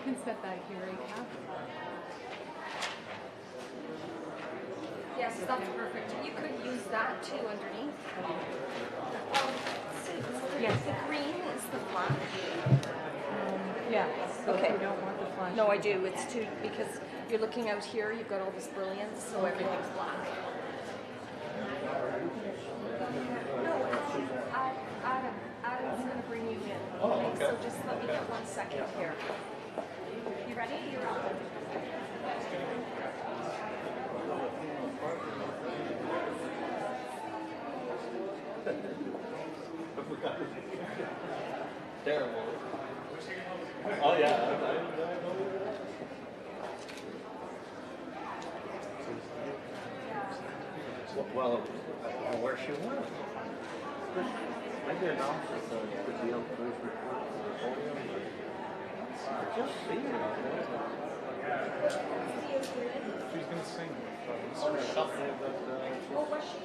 can step back here, Rika. Yes, that's perfect. You could use that too underneath. Yes. The green is the flash. Yeah. So Okay. if you don't want the flash. No, I do. It's too, because you're looking out here, you've got all this brilliance, so everything's black. No, Adam's going to bring you in. Okay. So just let me get 1 second here. You ready? You're on. Terrible. Oh yeah. Well, where she was. I did announced the deal police report for the podium, but I just see her out there. She's going to sing. Something that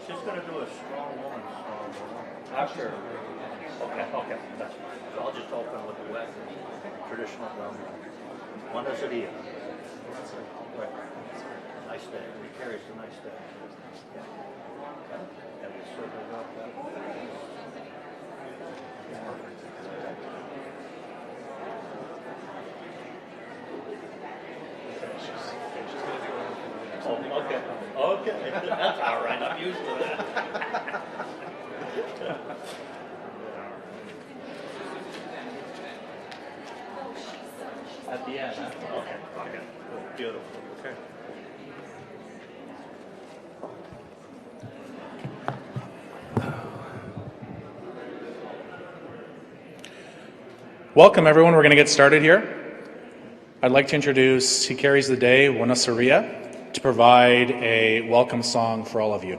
she's going to do a strong woman song. After. Okay, that's fine. So I'll just open with the wet traditional drum. One is a deal. Right. Nice day. He carries a nice day. Yeah. Okay. And we certainly got that. Oh, okay. Okay. That's all right. I'm used to that. At the end, huh? Okay. Beautiful. Okay. Welcome, everyone. We're going to get started here. I'd like to introduce He Carries the Day, Wanasaria, to provide a welcome song for all of you.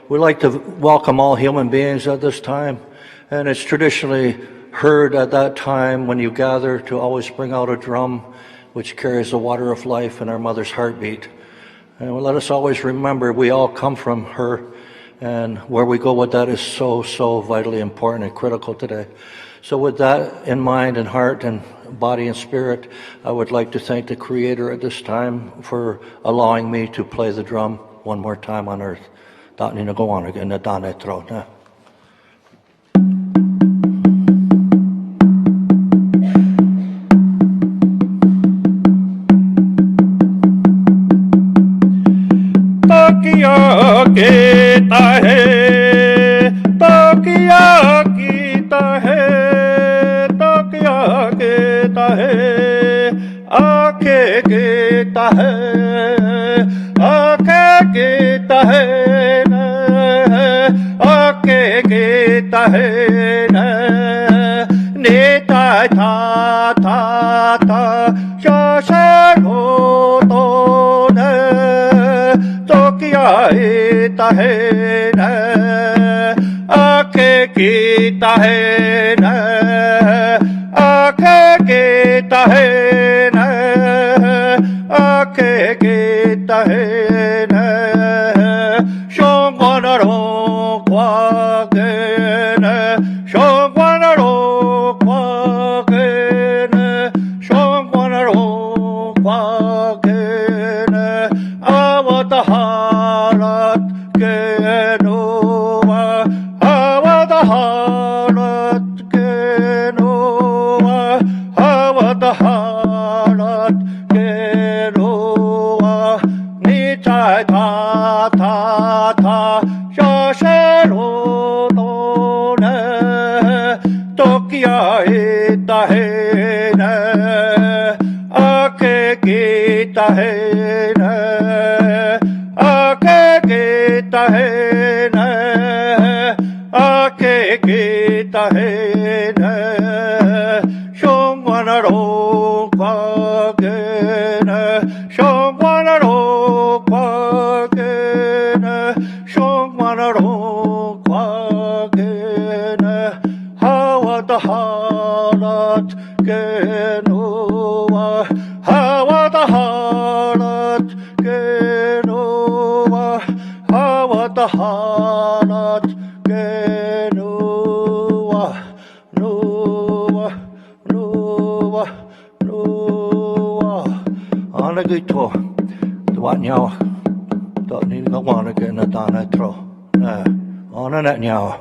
We like to welcome all human beings at this time, and it's traditionally heard at that time when you gather to always bring out a drum which carries the water of life and our mother's heartbeat. And let us always remember we all come from her, and where we go with that is so vitally important and critical today. So with that in mind and heart and body and spirit, I would like to thank the Creator at this time for allowing me to play the drum one more time on earth. Go on again, Takia kita hai, takia kita hai, takia kita hai, aake kita hai, aake kita hai na, aake kita hai na, neta ta, shasha ho to na. Kita hai na, aake kita hai na, aake kita hai na, aake kita hai na, shongwanaro kwa ge na, shongwanaro kwa ge na, shongwanaro kwa ge na, avataha. Kita hai na, aake kita hai na, aake kita hai na, shongwanaro kwa ge na, shongwanaro kwa ge na, shongwanaro kwa ge na, hawa taharat ge noa, hawa taharat ge noa, hawa taharat Anat Genua, Nua, Nua, Nua. Anagito, Dwanyao, Dotni Gawana Gena Danatro. On and at now.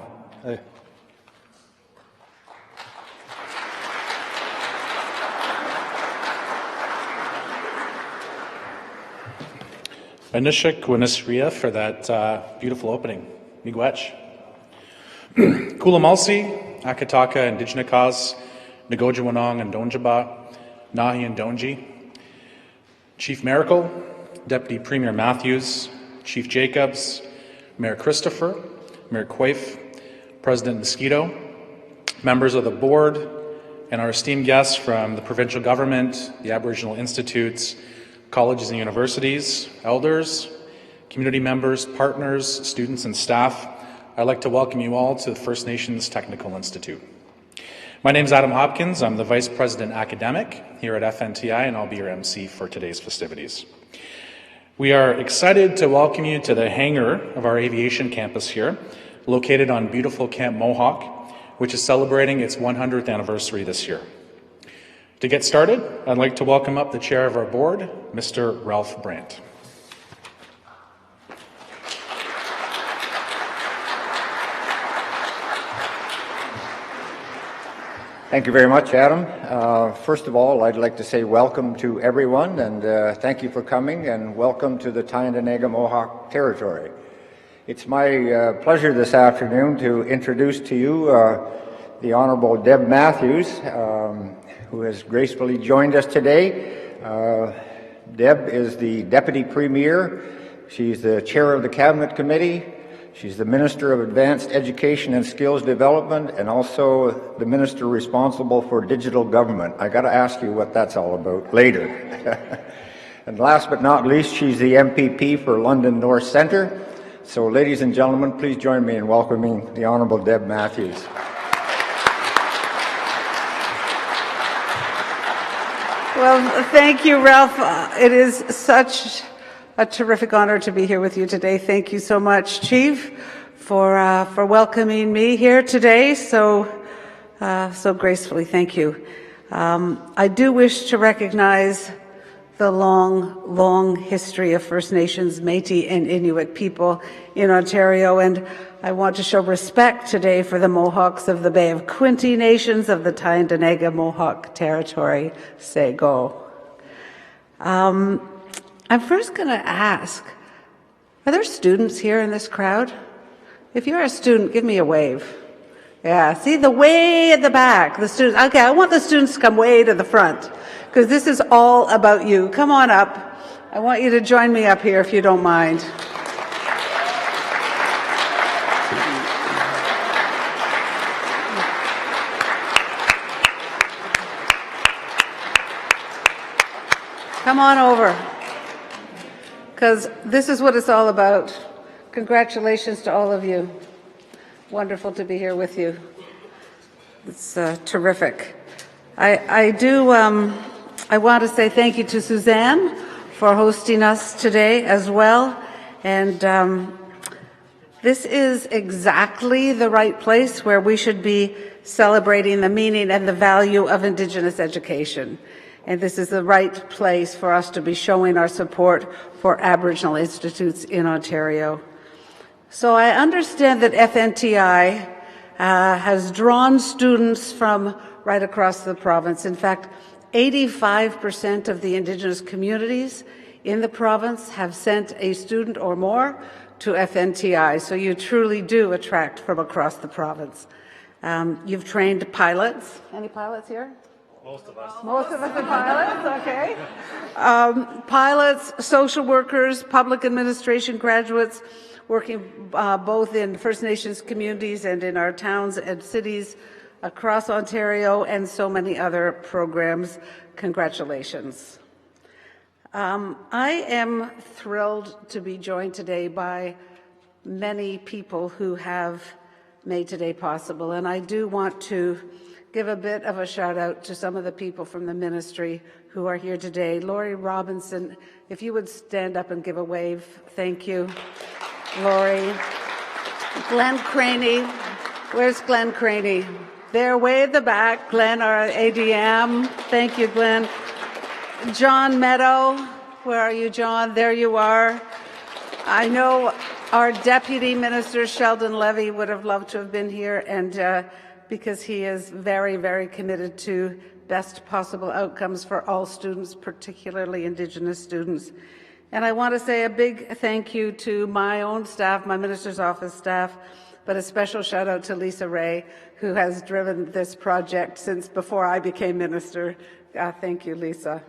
Anishik Winisria for that beautiful opening. Miigwech. Kulamalsi, Akataka, Indigenous, Ngojawanong and Donjaba, Nahi and Donji. Chief Miracle, Deputy Premier Matthews, Chief Jacobs, Mayor Christopher, Mayor Quaife, President Mosquito, members of the board, and our esteemed guests from the provincial government, the Aboriginal Institutes, colleges and universities, elders, community members, partners, students, and staff. I'd like to welcome you all to the First Nations Technical Institute. My name is Adam Hopkins. I'm the Vice President Academic here at FNTI, and I'll be your MC for today's festivities. We are excited to welcome you to the hangar of our aviation campus here, located on beautiful Camp Mohawk, which is celebrating its 100th anniversary this year. To get started, I'd like to welcome up the chair of our board, Mr. Ralph Brandt. Thank you very much, Adam. First of all, I'd like to say welcome to everyone, and thank you for coming, and welcome to the Tyendinaga Mohawk Territory. It's my pleasure this afternoon to introduce to you the Honourable Deb Matthews, who has gracefully joined us today. Deb is the Deputy Premier. She's the Chair of the Cabinet Committee. She's the Minister of Advanced Education and Skills Development, and also the Minister responsible for digital government. I got to ask you what that's all about later. And last but not least, she's the MPP for London North Centre. So ladies and gentlemen, please join me in welcoming the Honourable Deb Matthews. Well, thank you, Ralph. It is such a terrific honor to be here with you today. Thank you so much, Chief, for welcoming me here today so gracefully. Thank you. I do wish to recognize the long history of First Nations, Métis, and Inuit people in Ontario, and I want to show respect today for the Mohawks of the Bay of Quinte Nations of the Tyendinaga Mohawk Territory. Say go. I'm first going to ask, are there students here in this crowd? If you're a student, give me a wave. Yeah, see the way at the back, the students. Okay, I want the students to come way to the front because this is all about you. Come on up. I want you to join me up here if you don't mind. Come on over, because this is what it's all about. Congratulations to all of you. Wonderful to be here with you. It's terrific. I want to say thank you to Suzanne for hosting us today as well. And this is exactly the right place where we should be celebrating the meaning and the value of Indigenous education. And this is the right place for us to be showing our support for Aboriginal institutes in Ontario. So I understand that FNTI has drawn students from right across the province. In fact, 85% of the Indigenous communities in the province have sent a student or more to FNTI. So you truly do attract from across the province. You've trained pilots. Any pilots here? Most of us. Most of us are pilots, okay. Pilots, social workers, public administration graduates, working both in First Nations communities and in our towns and cities across Ontario, and so many other programs. Congratulations. I am thrilled to be joined today by many people who have made today possible, and I do want to give a bit of a shout out to some of the people from the ministry who are here today. Laurie Robinson, if you would stand up and give a wave. Thank you, Laurie. Glenn Craney. Where's Glenn Craney? There, way at the back. Glenn, our ADM. Thank you, Glenn. John Meadow. Where are you, John? There you are. I know our Deputy Minister, Sheldon Levy, would have loved to have been here, and because he is very, very committed to best possible outcomes for all students, particularly Indigenous students. And I want to say a big thank you to my own staff, my Minister's Office staff, but a special shout out to Lisa Ray, who has driven this project since before I became Minister. Thank you, Lisa.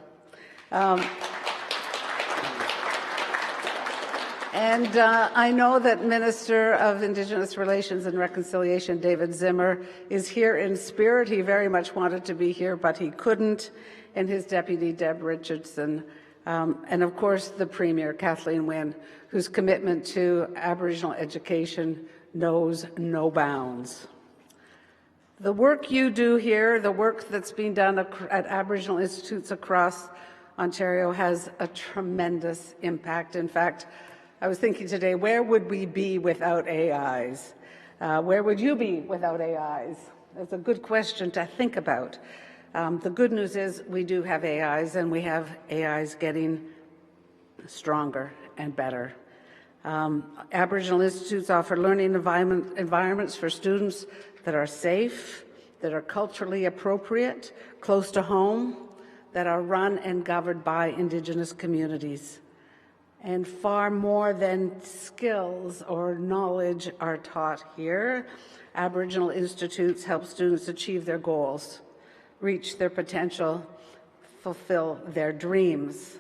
And I know that Minister of Indigenous Relations and Reconciliation, David Zimmer, is here in spirit. He very much wanted to be here, but he couldn't. And his deputy, Deb Richardson. And of course, the Premier, Kathleen Wynne, whose commitment to Aboriginal education knows no bounds. The work you do here, the work that's being done at Aboriginal institutes across Ontario has a tremendous impact. In fact, I was thinking today, where would we be without AIs? Where would you be without AIs? That's a good question to think about. The good news is we do have AIs, and we have AIs getting stronger and better. Aboriginal institutes offer learning environments for students that are safe, that are culturally appropriate, close to home, that are run and governed by Indigenous communities. And far more than skills or knowledge are taught here. Aboriginal institutes help students achieve their goals, reach their potential, fulfill their dreams.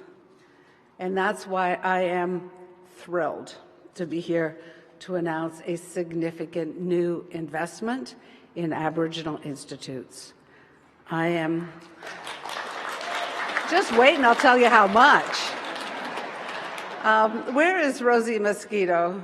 And that's why I am thrilled to be here to announce a significant new investment in Aboriginal institutes. I am just wait and I'll tell you how much. Where is Rosie Mosquito?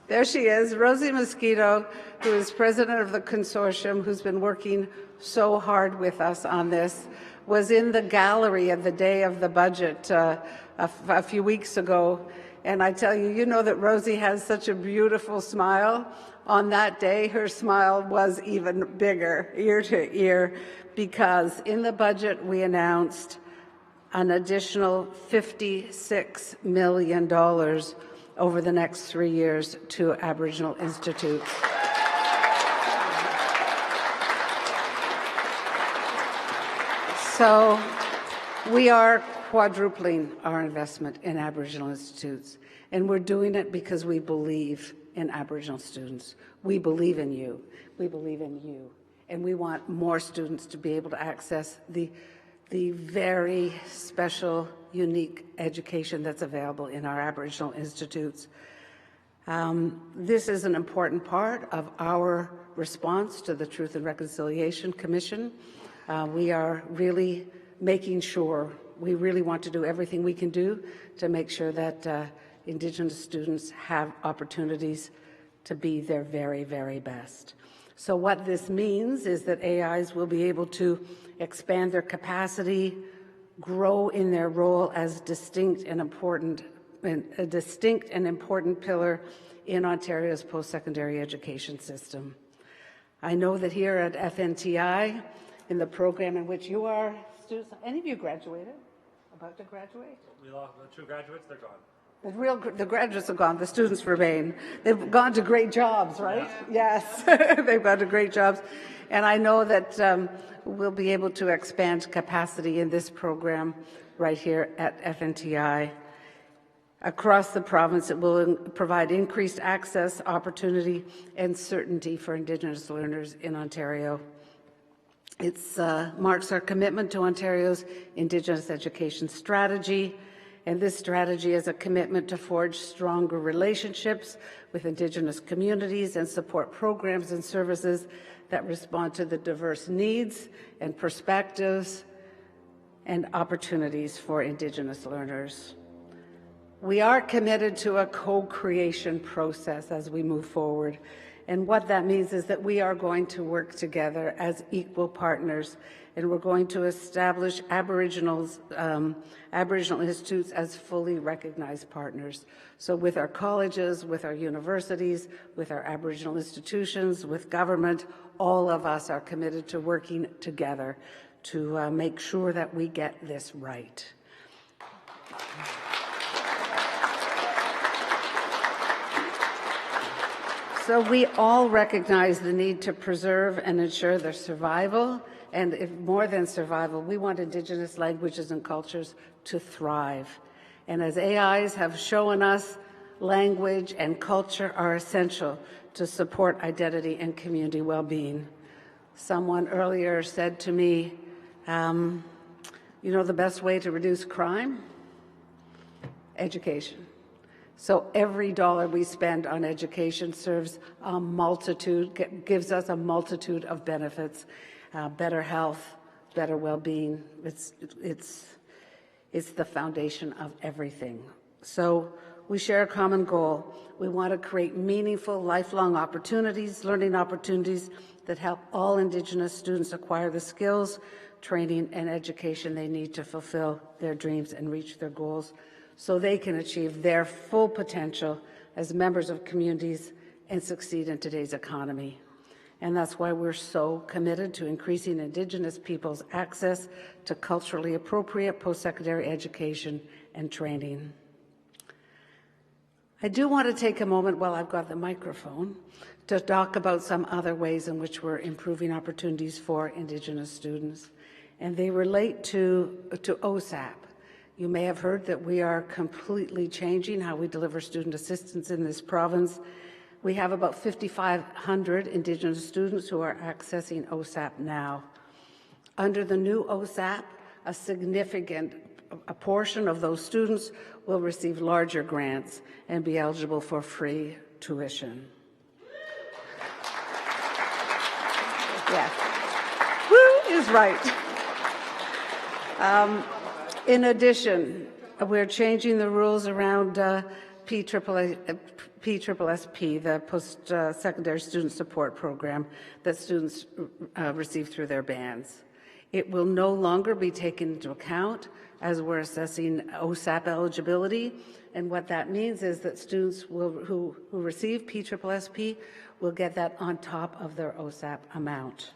There she is, Rosie Mosquito, who is president of the consortium, who's been working so hard with us on this, was in the gallery at the day of the budget a few weeks ago. And I tell you, you know that Rosie has such a beautiful smile. On that day, her smile was even bigger, ear to ear, because in the budget we announced an additional $56 million over the next 3 years to Aboriginal institutes. So we are quadrupling our investment in Aboriginal institutes, and we're doing it because we believe in Aboriginal students. We believe in you. We believe in you. And we want more students to be able to access the very special, unique education that's available in our Aboriginal institutes. This is an important part of our response to the Truth and Reconciliation Commission. We are really making sure, we really want to do everything we can do to make sure that Indigenous students have opportunities to be their very, very best. So what this means is that AIs will be able to expand their capacity, grow in their role as a distinct and important pillar in Ontario's post-secondary education system. I know that here at FNTI, in the program in which you are students, any of you graduated? About to graduate? We lost the 2 graduates, they're gone. The graduates are gone, the students remain. They've gone to great jobs, right? Yes, they've gone to great jobs. And I know that we'll be able to expand capacity in this program right here at FNTI. Across the province, it will provide increased access, opportunity, and certainty for Indigenous learners in Ontario. It marks our commitment to Ontario's Indigenous education strategy, and this strategy is a commitment to forge stronger relationships with Indigenous communities and support programs and services that respond to the diverse needs and perspectives and opportunities for Indigenous learners. We are committed to a co-creation process as we move forward. And what that means is that we are going to work together as equal partners, and we're going to establish Aboriginal institutes as fully recognized partners. So with our colleges, with our universities, with our Aboriginal institutions, with government, all of us are committed to working together to make sure that we get this right. So we all recognize the need to preserve and ensure their survival, and if more than survival, we want Indigenous languages and cultures to thrive. And as AIs have shown us, language and culture are essential to support identity and community well-being. Someone earlier said to me, you know the best way to reduce crime? Education. So every dollar we spend on education serves a multitude, gives us a multitude of benefits, better health, better well-being. It's the foundation of everything. So we share a common goal. We want to create meaningful, lifelong opportunities, learning opportunities that help all Indigenous students acquire the skills, training, and education they need to fulfill their dreams and reach their goals, so they can achieve their full potential as members of communities and succeed in today's economy. And that's why we're so committed to increasing Indigenous people's access to culturally appropriate post-secondary education and training. I do want to take a moment while I've got the microphone to talk about some other ways in which we're improving opportunities for Indigenous students, and they relate to OSAP. You may have heard that we are completely changing how we deliver student assistance in this province. We have about 5,500 Indigenous students who are accessing OSAP now. Under the new OSAP, a significant portion of those students will receive larger grants and be eligible for free tuition. Yes. Who is right? In addition, we're changing the rules around PSSP, the Post-Secondary Student Support Program that students receive through their bands. It will no longer be taken into account as we're assessing OSAP eligibility, and what that means is that students who receive PSSP will get that on top of their OSAP amount.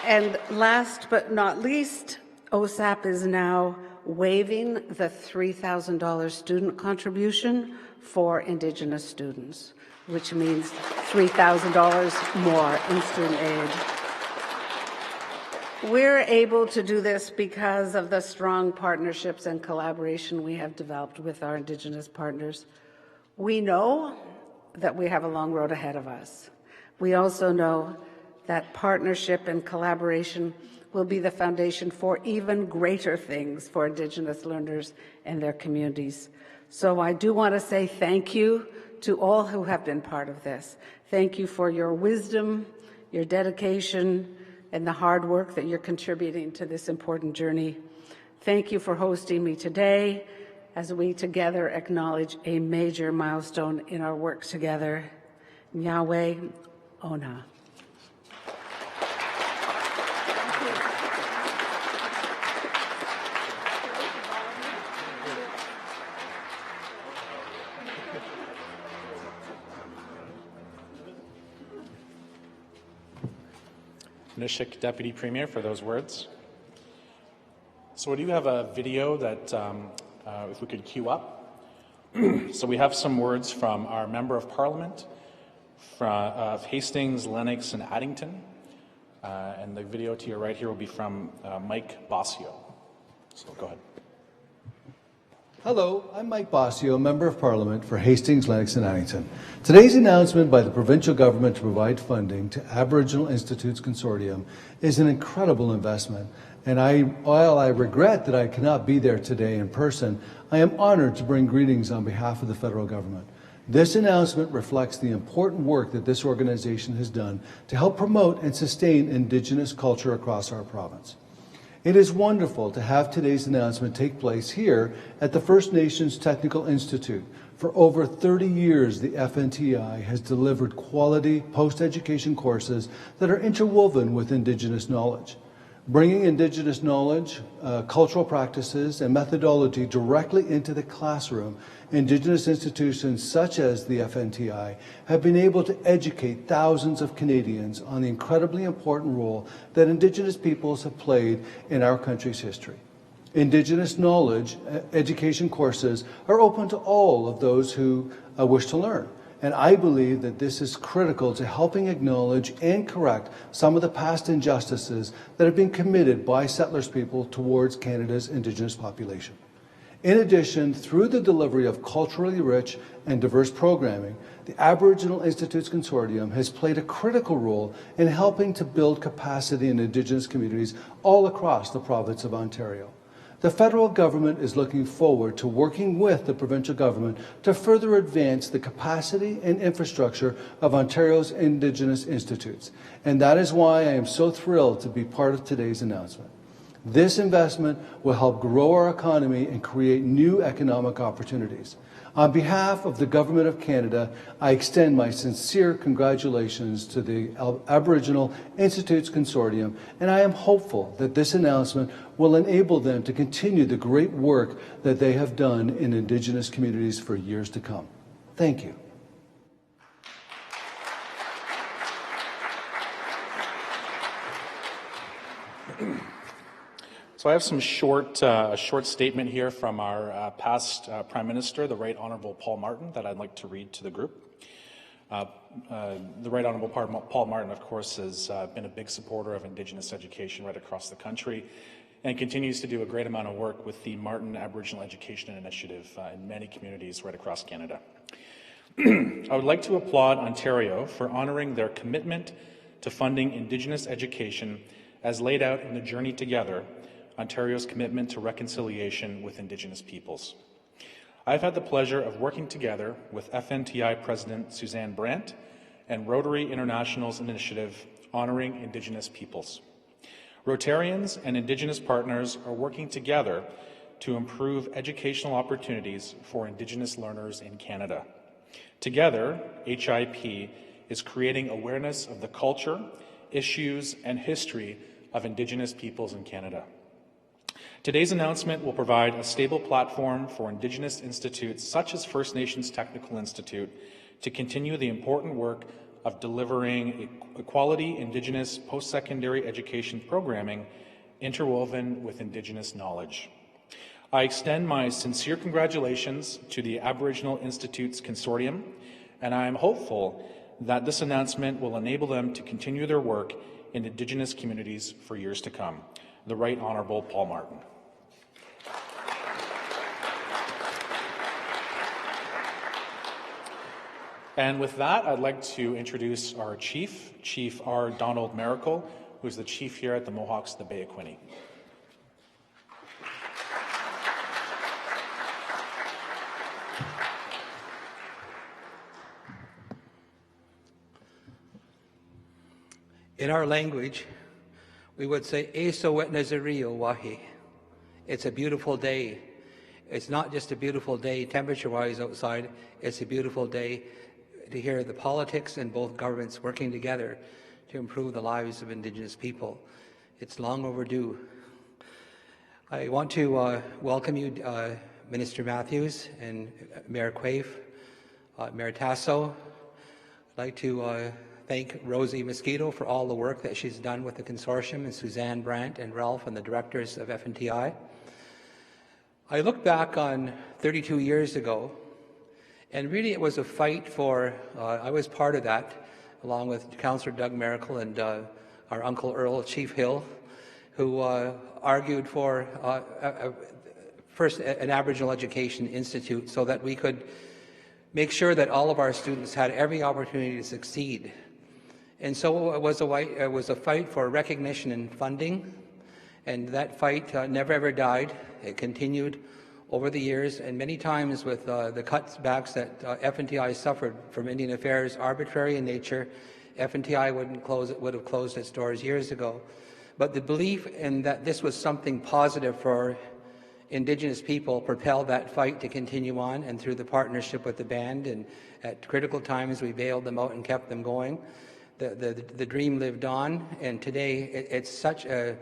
And last but not least, OSAP is now waiving the $3,000 student contribution for Indigenous students, which means $3,000 more in student aid. We're able to do this because of the strong partnerships and collaboration we have developed with our Indigenous partners. We know that we have a long road ahead of us. We also know that partnership and collaboration will be the foundation for even greater things for Indigenous learners and their communities. So I do want to say thank you to all who have been part of this. Thank you for your wisdom, your dedication, and the hard work that you're contributing to this important journey. Thank you for hosting me today as we together acknowledge a major milestone in our work together. Yahweh Ona. Nishik, Deputy Premier, for those words. So we do have a video that, if we could queue up. So we have some words from our Member of Parliament of Hastings, Lennox, and Addington. And the video to your right here will be from Mike Bossio. So go ahead. Hello, I'm Mike Bossio, Member of Parliament for Hastings, Lennox and Addington. Today's announcement by the provincial government to provide funding to Aboriginal Institutes Consortium is an incredible investment. And while I regret that I cannot be there today in person, I am honoured to bring greetings on behalf of the federal government. This announcement reflects the important work that this organization has done to help promote and sustain Indigenous culture across our province. It is wonderful to have today's announcement take place here at the First Nations Technical Institute. For over 30 years, the FNTI has delivered quality post-education courses that are interwoven with Indigenous knowledge. Bringing Indigenous knowledge, cultural practices, and methodology directly into the classroom, Indigenous institutions such as the FNTI have been able to educate thousands of Canadians on the incredibly important role that Indigenous peoples have played in our country's history. Indigenous knowledge education courses are open to all of those who wish to learn. And I believe that this is critical to helping acknowledge and correct some of the past injustices that have been committed by settlers people towards Canada's Indigenous population. In addition, through the delivery of culturally rich and diverse programming, the Aboriginal Institutes Consortium has played a critical role in helping to build capacity in Indigenous communities all across the province of Ontario. The federal government is looking forward to working with the provincial government to further advance the capacity and infrastructure of Ontario's Indigenous institutes. And that is why I am so thrilled to be part of today's announcement. This investment will help grow our economy and create new economic opportunities. On behalf of the Government of Canada, I extend my sincere congratulations to the Aboriginal Institutes Consortium, and I am hopeful that this announcement will enable them to continue the great work that they have done in Indigenous communities for years to come. Thank you. So I have a short statement here from our past Prime Minister, the Right Honourable Paul Martin, that I'd like to read to the group. The Right Honourable Paul Martin, of course, has been a big supporter of Indigenous education right across the country and continues to do a great amount of work with the Martin Aboriginal Education Initiative in many communities right across Canada. I would like to applaud Ontario for honouring their commitment to funding Indigenous education as laid out in the Journey Together, Ontario's commitment to reconciliation with Indigenous peoples. I've had the pleasure of working together with FNTI President Suzanne Brandt and Rotary International's initiative Honouring Indigenous Peoples. Rotarians and Indigenous partners are working together to improve educational opportunities for Indigenous learners in Canada. Together, HIP is creating awareness of the culture, issues, and history of Indigenous peoples in Canada. Today's announcement will provide a stable platform for Indigenous institutes such as First Nations Technical Institute to continue the important work of delivering a quality Indigenous post-secondary education programming interwoven with Indigenous knowledge. I extend my sincere congratulations to the Aboriginal Institutes Consortium, and I am hopeful that this announcement will enable them to continue their work in Indigenous communities for years to come. The Right Honourable Paul Martin. And with that, I'd like to introduce our Chief, Chief R. Donald Miracle, who is the Chief here at the Mohawks of the Bay of Quinte. In our language, we would say, Eso wetnazario wahi. It's a beautiful day. It's not just a beautiful day temperature-wise outside, it's a beautiful day to hear the politics and both governments working together to improve the lives of Indigenous people. It's long overdue. I want to welcome you, Minister Matthews and Mayor Quaife, Mayor Tasso. I'd like to thank Rosie Mosquito for all the work that she's done with the consortium, and Suzanne Brandt and Ralph and the directors of FNTI. I look back on 32 years ago, and really it was a fight for, I was part of that, along with Councillor Doug Miracle and our Uncle Earl, Chief Hill, who argued for first an Aboriginal Education Institute so that we could make sure that all of our students had every opportunity to succeed. And so it was a fight for recognition and funding, and that fight never ever died. It continued over the years, and many times with the cutbacks that FNTI suffered from Indian Affairs, arbitrary in nature, FNTI would have closed its doors years ago. But the belief in that this was something positive for Indigenous people propelled that fight to continue on, and through the partnership with the band, and at critical times we bailed them out and kept them going. The dream lived on, and today it's such a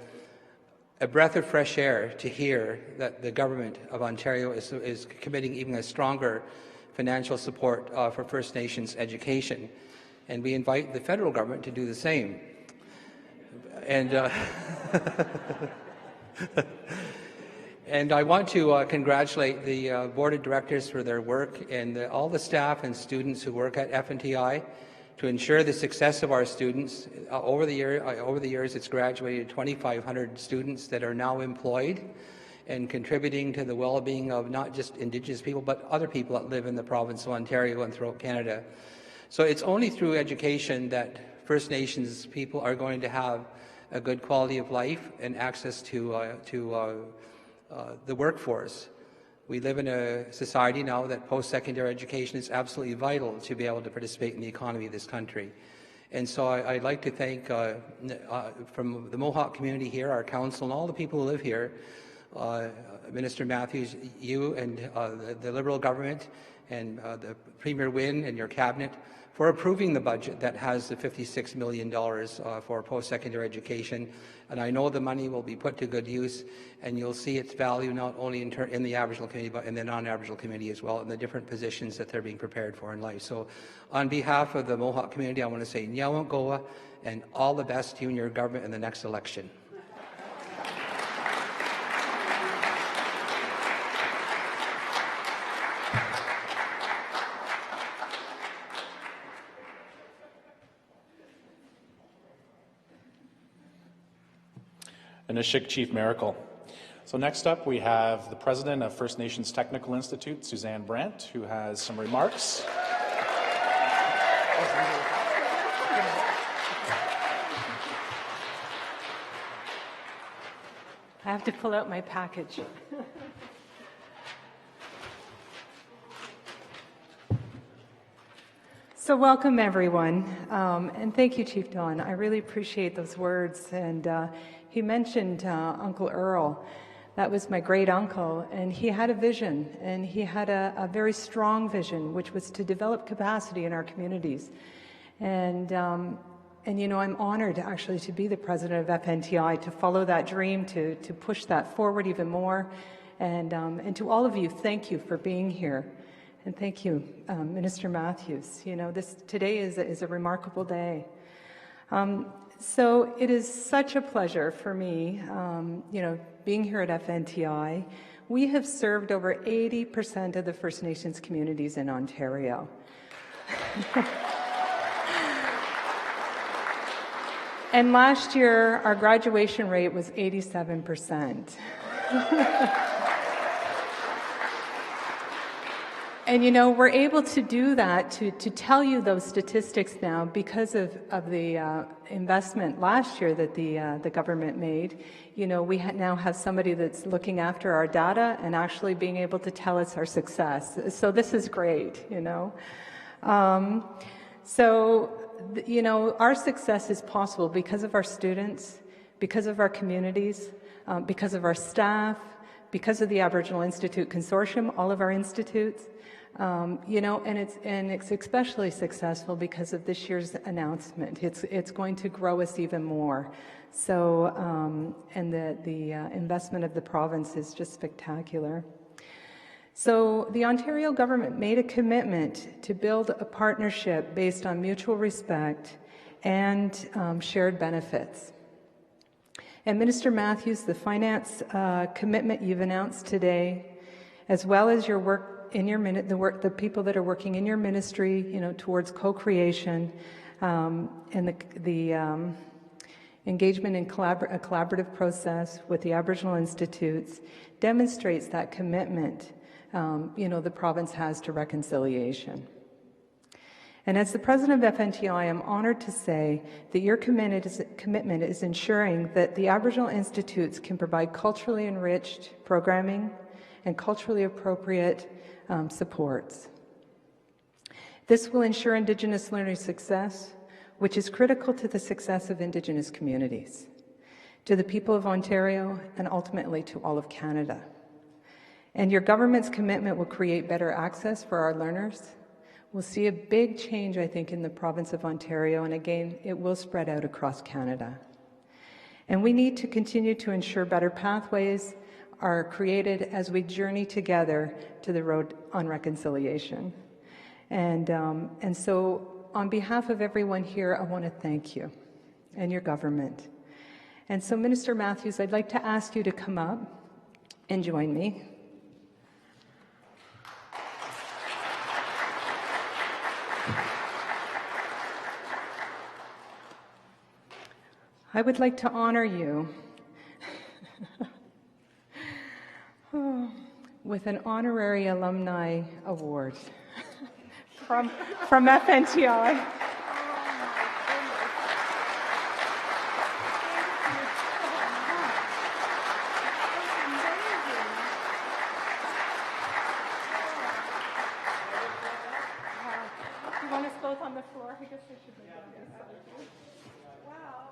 breath of fresh air to hear that the government of Ontario is committing even a stronger financial support for First Nations education. And we invite the federal government to do the same. And, and I want to congratulate the Board of Directors for their work, and all the staff and students who work at FNTI to ensure the success of our students. Over the years, it's graduated 2,500 students that are now employed and contributing to the well-being of not just Indigenous people, but other people that live in the province of Ontario and throughout Canada. So it's only through education that First Nations people are going to have a good quality of life and access to the workforce. We live in a society now that post-secondary education is absolutely vital to be able to participate in the economy of this country. And so I'd like to thank, from the Mohawk community here, our council, and all the people who live here, Minister Matthews, you and the Liberal government, and the Premier Wynne and your cabinet, for approving the budget that has the $56 million for post-secondary education. And I know the money will be put to good use, and you'll see its value not only in the Aboriginal community, but in the non-Aboriginal community as well, and the different positions that they're being prepared for in life. So on behalf of the Mohawk community, I want to say Nyawant Goa, and all the best to you and your government in the next election. Inishik Chief Miracle. So next up we have the President of First Nations Technical Institute, Suzanne Brandt, who has some remarks. I have to pull out my package. So welcome, everyone, and thank you, Chief Don. I really appreciate those words. And he mentioned Uncle Earl. That was my great uncle, and he had a vision, and he had a very strong vision, which was to develop capacity in our communities. And you know, I'm honored actually to be the president of FNTI, to follow that dream, to push that forward even more. And to all of you, thank you for being here. And thank you, Minister Matthews. You know, today is a remarkable day. So it is such a pleasure for me, you know, being here at FNTI. We have served over 80% of the First Nations communities in Ontario. And last year, our graduation rate was 87%. And you know, we're able to do that, to tell you those statistics now because of the investment last year that the government made. You know, we now have somebody that's looking after our data and actually being able to tell us our success. So this is great, you know. You know, our success is possible because of our students, because of our communities, because of our staff, because of the Aboriginal Institute Consortium, all of our institutes. You know, and it's especially successful because of this year's announcement. It's going to grow us even more. So, and the investment of the province is just spectacular. So the Ontario government made a commitment to build a partnership based on mutual respect and shared benefits. And Minister Matthews, the finance commitment you've announced today, as well as your work in your the people that are working in your ministry, you know, towards co-creation, and the engagement in a collaborative process with the Aboriginal Institutes demonstrates that commitment, you know, the province has to reconciliation. And as the president of FNTI, I'm honored to say that your commitment is ensuring that the Aboriginal Institutes can provide culturally enriched programming and culturally appropriate supports. This will ensure Indigenous learner success, which is critical to the success of Indigenous communities, to the people of Ontario, and ultimately to all of Canada. And your government's commitment will create better access for our learners. We'll see a big change, I think, in the province of Ontario, and again, it will spread out across Canada. And we need to continue to ensure better pathways are created as we journey together to the road on reconciliation. And so on behalf of everyone here, I want to thank you and your government. And so Minister Matthews, I'd like to ask you to come up and join me. I would like to honor you with an honorary alumni award from FNTI. You want us both on the floor? I guess I should be on this side. Wow.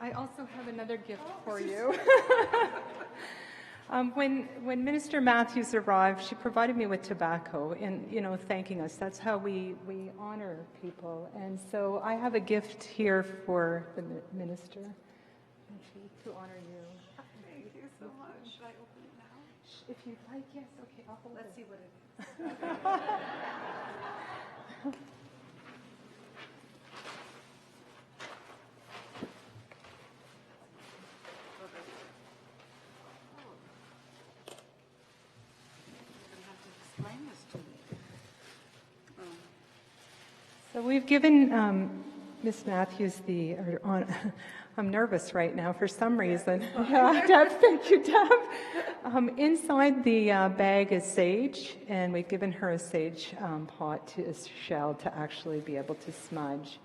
I also have another gift for you. When Minister Matthews arrived, she provided me with tobacco and, thanking us. That's how we honor people. And so I have a gift here for the minister to honor you. Thank you so much. Should I open it now? If you'd like, yes. Okay, I'll hold Let's it. see what it is. So we've given Ms. Matthews I'm nervous right now for some reason. Yeah, Deb, thank you, Deb. Inside the bag is sage, and we've given her a sage pot, a shell, to actually be able to smudge.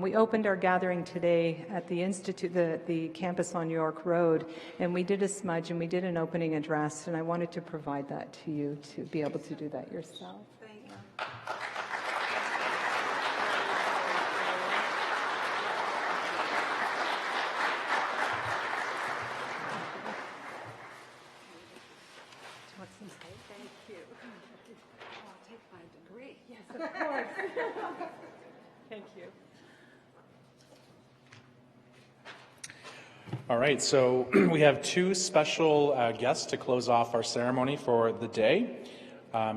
We opened our gathering today at the Institute, the campus on York Road, and we did a smudge and we did an opening address, and I wanted to provide that to you to be able to do that yourself. Thank you. Thank you. I'll take my degree. Yes, of course. Thank you. All right, so we have two special guests to close off our ceremony for the day.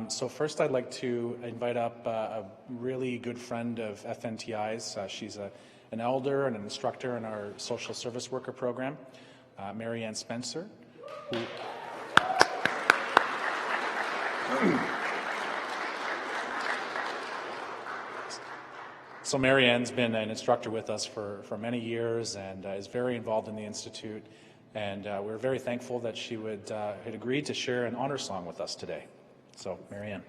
So first I'd like to invite up a really good friend of FNTI's. She's an elder and an instructor in our social service worker program, Marianne Spencer. So Marianne's been an instructor with us for many years and is very involved in the Institute. And we're very thankful that she had agreed to share an honor song with us today. So, Marianne.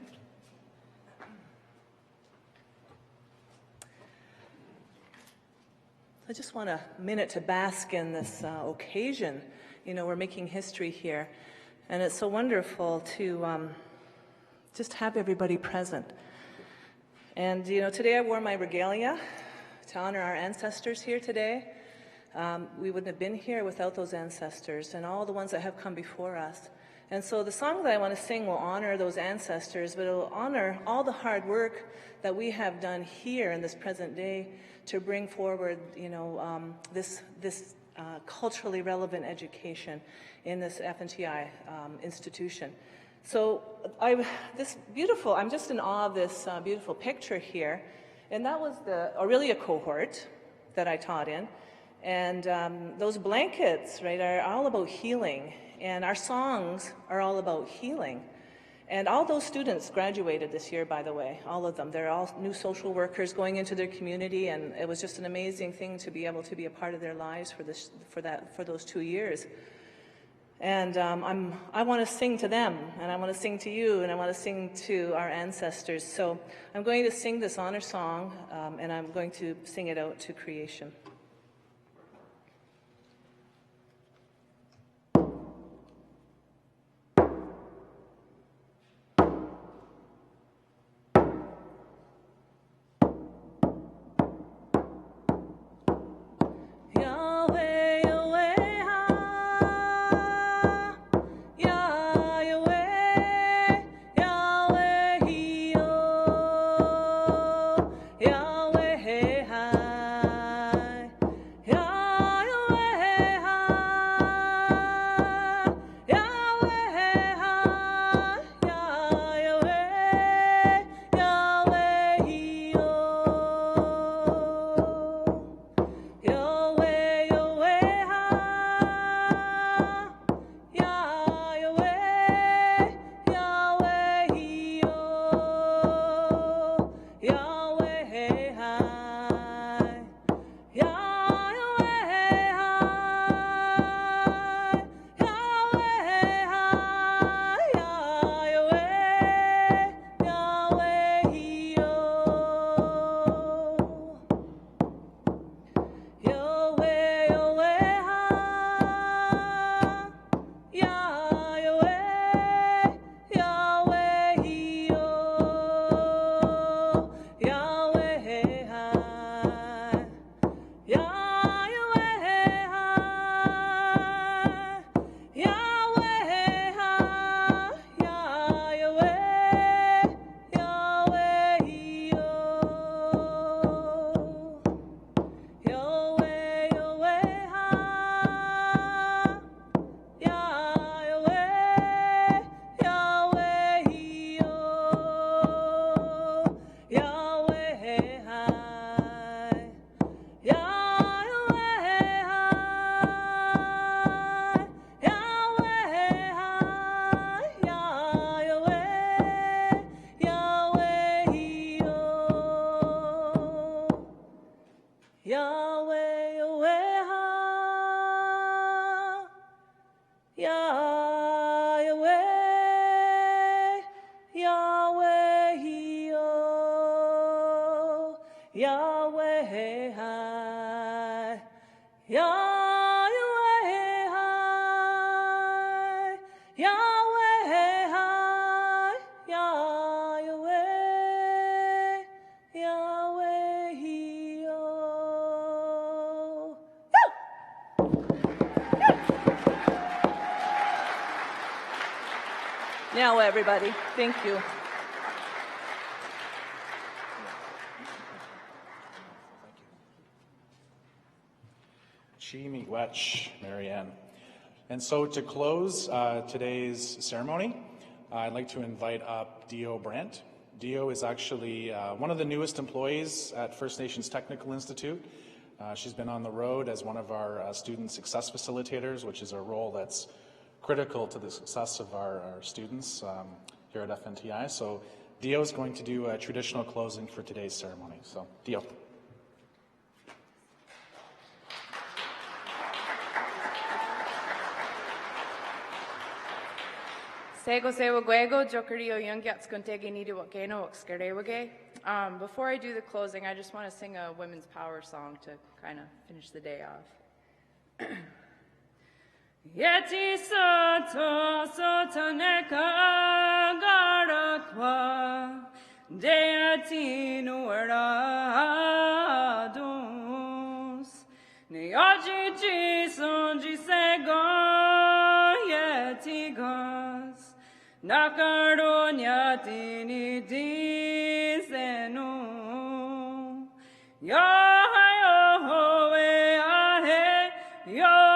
I just want a minute to bask in this occasion. We're making history here. And it's so wonderful to just have everybody present. And, today I wore my regalia to honor our ancestors here today. We wouldn't have been here without those ancestors and all the ones that have come before us. And so the song that I want to sing will honor those ancestors, but it will honor all the hard work that we have done here in this present day to bring forward, this culturally relevant education in this FNTI institution. So I'm just in awe of this beautiful picture here. And that was the Aurelia cohort that I taught in. And those blankets, right, are all about healing. And our songs are all about healing. And all those students graduated this year, by the way, all of them. They're all new social workers going into their community, and it was just an amazing thing to be able to be a part of their lives for those 2 years. And I want to sing to them, and I want to sing to you, and I want to sing to our ancestors. So I'm going to sing this honor song, and I'm going to sing it out to creation. Now, everybody, thank you. Chi miigwech, Marianne. And so to close today's ceremony, I'd like to invite up Dio Brandt. Dio is actually one of the newest employees at First Nations Technical Institute. She's been on the road as one of our student success facilitators, which is a role that's critical to the success of our students here at FNTI. So Dio is going to do a traditional closing for today's ceremony. So Dio. Before I do the closing, I just want to sing a women's power song to kind of finish the day off. Yeti soto soto neka garakwa deati nuera dos neaji ji sonji sego yeti gas nakaro nyati ni disenu yo we ahe yo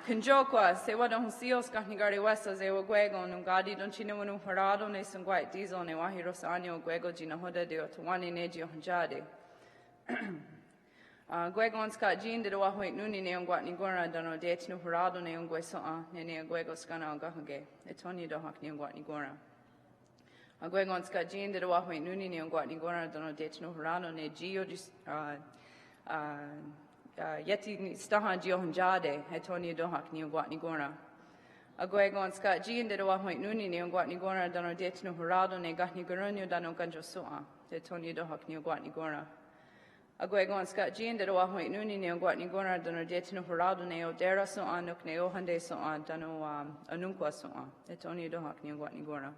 Kunjokwa, se wadon sios kahnigari wesa ze wagwego nung gadi don chine wanu harado ne sungwai dizo ne wahiro sanyo gwego jina hoda de otwani ne jio hanjade. Gwego on ska jin de wahoi nuni ne ongwat ni gora dano de tnu harado ne ongwe soa ne ne gwego skana ogahage. Etoni do hak ni ongwat ni gora. Gwego on ska jin de wahoi nuni ne ongwat ni gora dano de tnu harado ne jio dis yeti ni stahan jio hanjade. Etoni do hak ni ongwat ni gora. Gwego on ska jin de wahoi nuni ne ongwat ni gora dano de tnu harado ne gahni gorunyo dano ganjo soa. Etoni do hak ni ongwat ni gora. Gwego on ska jin de wahoi nuni ne ongwat ni gora dano de tnu harado ne odera soa nuk ne ohande soa dano anunkwa soa. Etoni do hak ni ongwat ni gora.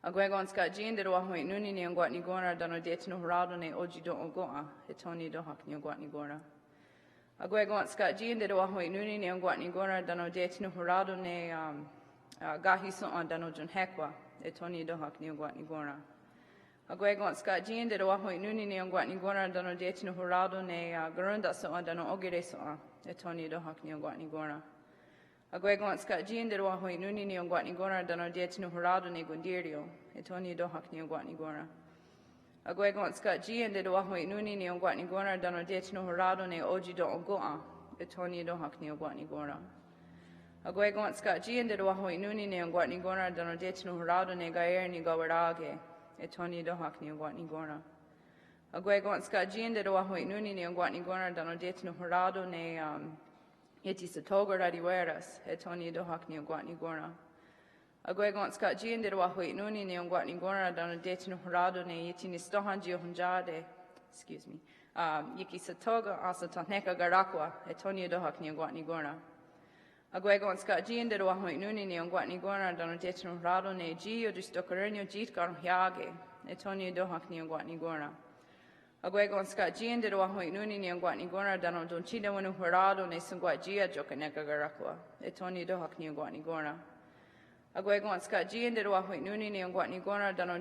Gwego on ska jin de wahoi nuni ne ongwat ni gora dano de tnu harado ne oji do ogoa. Etoni do hak ni ongwat ni gora. Gwego on ska jin de wahoi nuni ne ongwat ni gora dano de tnu harado ne gahi soa dano junhekwa. Etoni do hak ni ongwat ni gora. Gwego on ska jin de wahoi nuni ne ongwat ni gora dano de tnu harado ne garunda soa dano ogire soa. Etoni do hak ni ongwat ni gora. Gwego on ska jin de wahoi nuni ne ongwat ni gora dano de tnu harado ne gundirio. Etoni do hak ni ongwat ni gora. Gwego on ska jin de wahoi nuni ne ongwat ni gora dano de tnu harado ne oji do ogoa. Etoni do hak ni ongwat ni gora. Gwego on ska jin de wahoi nuni ne ongwat ni gora dano de tnu harado ne gaer ni gawarage. Etoni do hak ni ongwat ni gora. Gwego on ska jin de wahoi nuni ne ongwat ni gora dano de tnu harado ne yeti satoga radiweras. Etoni do hak ni ongwat ni gora. Gwego on ska jin de wahoi nuni ne ongwat ni gora dano de tnu harado ne yeti ni stohan jio hanjade. Excuse me. Yiki satoga asa taneka garakwa. Etoni do hak ni ongwat ni gora. Gwego on ska jin de wahoi nuni ne ongwat ni gora dano de tnu harado ne jio distokarenyo jit garhyage. Etoni do hak ni ongwat ni gora. Gwego on ska jin de wahoi nuni ne ongwat ni gora dano don chida wanu harado ne sungwat jia jokaneka garakwa. Etoni do hak ni ongwat ni gora. Gwego on ska jin de wahoi nuni ne ongwat ni gora dano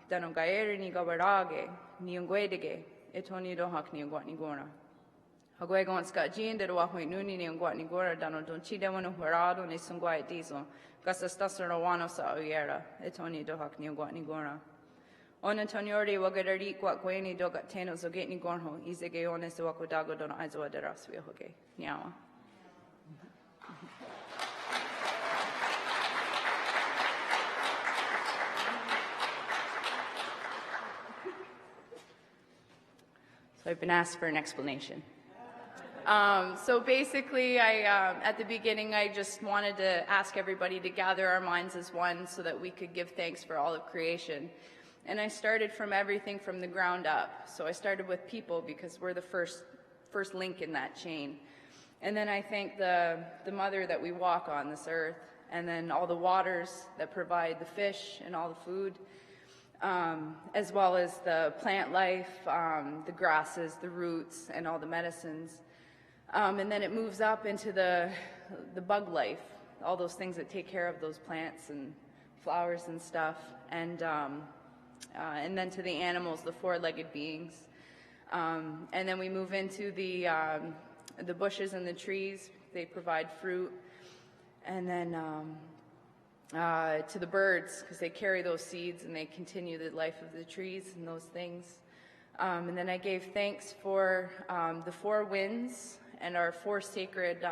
dano gaeri ni gawarage ni ongwedige. Etoni do hak ni ongwat ni gora. Gwego on ska jin de wahoi nuni ne ongwat ni gora dano don chida wanu harado ne sungwat dizo. Gasa stasara wano sa oyera. Etoni do hak ni ongwat ni gora. On Antoniori wagadari kwa kweni doga teno zoget ni gorho izege one se wakodago don aizo aderas we hoge. Nyawa. So I've been asked for an explanation. So basically, at the beginning, I just wanted to ask everybody to gather our minds as one so that we could give thanks for all of creation. And I started from everything from the ground up. So I started with people because we're the first link in that chain. And then I thank the mother that we walk on, this earth, and then all the waters that provide the fish and all the food, as well as the plant life, the grasses, the roots, and all the medicines. And then it moves up into the bug life, all those things that take care of those plants and flowers and stuff. And then to the animals, the four-legged beings. And then we move into the bushes and the trees. They provide fruit. And then to the birds, because they carry those seeds and they continue the life of the trees and those things. And then I gave thanks for the four winds and our four sacred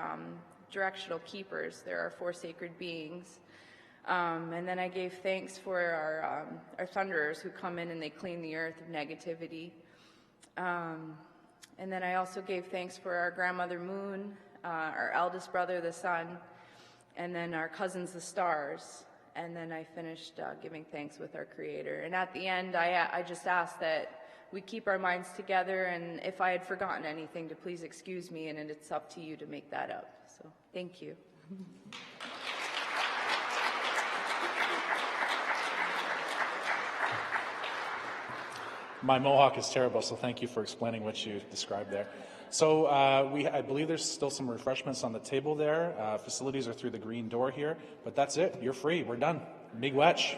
directional keepers. There are four sacred beings. And then I gave thanks for our thunderers who come in and they clean the earth of negativity. And then I also gave thanks for our grandmother moon, our eldest brother the sun, and then our cousins the stars. And then I finished giving thanks with our creator. And at the end, I just asked that we keep our minds together, and if I had forgotten anything, to please excuse me, and it's up to you to make that up. So thank you. My Mohawk is terrible, so thank you for explaining what you described there. So I believe there's still some refreshments on the table there. Facilities are through the green door here, but that's it. You're free. We're done. Big wetch.